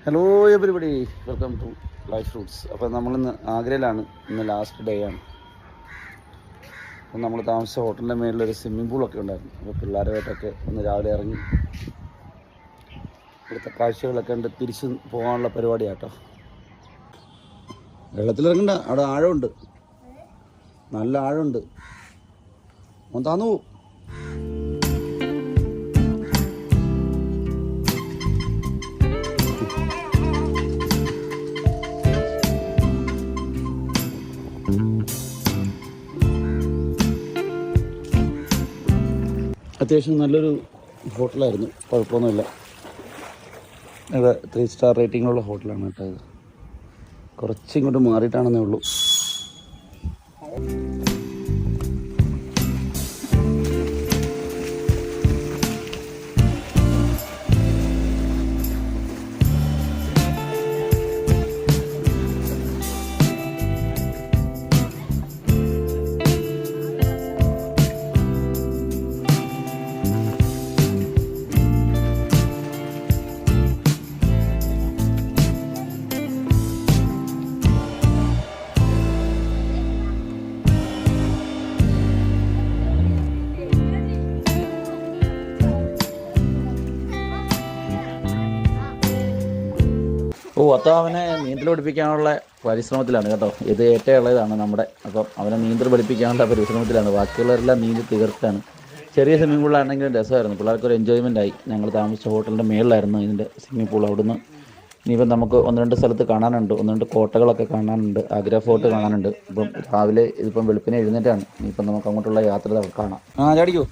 Hello everybody, welcome to life fruits. അപ്പോൾ നമ്മളിന്ന് ആഗ്രയിലാണ്. ഇന്ന് ലാസ്റ്റ് ഡേ ആണ്. അപ്പം നമ്മൾ താമസിച്ച ഹോട്ടലിൻ്റെ മേളിലൊരു സ്വിമ്മിംഗ് പൂളൊക്കെ ഉണ്ടായിരുന്നു. അപ്പോൾ പിള്ളേരുമായിട്ടൊക്കെ ഒന്ന് രാവിലെ ഇറങ്ങി ഇവിടുത്തെ കാഴ്ചകളൊക്കെ ഉണ്ട്. തിരിച്ച് പോകാനുള്ള പരിപാടിയാട്ടോ. വെള്ളത്തിലിറങ്ങണ്ട, അവിടെ ആഴമുണ്ട്, നല്ല ആഴമുണ്ട്. ഒന്ന് താന്നു പോവും. അത്യാവശ്യം നല്ലൊരു ഹോട്ടലായിരുന്നു, കുഴപ്പമൊന്നുമില്ല. ഇവിടെ 3 സ്റ്റാർ റേറ്റിങ്ങുള്ള ഹോട്ടലാണ് കേട്ടോ. ഇത് കുറച്ചിങ്ങോട്ട് മാറിയിട്ടാണെന്നേ ഉള്ളൂ. അപ്പോൾ അവനെ നീന്തൽ പഠിപ്പിക്കാനുള്ള പരിശ്രമത്തിലാണ് കേട്ടോ. ഇത് ഏറ്റവും ഇളയതാണ് നമ്മുടെ. അപ്പം അവനെ നീന്തൽ പഠിപ്പിക്കാനുള്ള പരിശ്രമത്തിലാണ്. ബാക്കിയുള്ളവരെല്ലാം നീന്തി തീർത്താണ്. ചെറിയ സ്വിമ്മിംഗ് പൂളാണെങ്കിലും രസമായിരുന്നു. പിള്ളേർക്കൊരു എൻജോയ്മെൻ്റ് ആയി. ഞങ്ങൾ താമസിച്ച ഹോട്ടലിൻ്റെ മേളിലായിരുന്നു ഇതിൻ്റെ സ്വിമ്മിംഗ് പൂൾ. അവിടുന്ന് ഇനിയിപ്പം നമുക്ക് 1-2 സ്ഥലത്ത് കാണാനുണ്ട്. 1-2 കോട്ടകളൊക്കെ കാണാനുണ്ട്. ആഗ്ര ഫോർട്ട് കാണാനുണ്ട്. ഇപ്പം രാവിലെ ഇതിപ്പം വെളുപ്പിനെ എഴുന്നേറ്റാണ്. ഇനിയിപ്പം നമുക്ക് അങ്ങോട്ടുള്ള യാത്ര കാണാം. ചാടിക്കോ.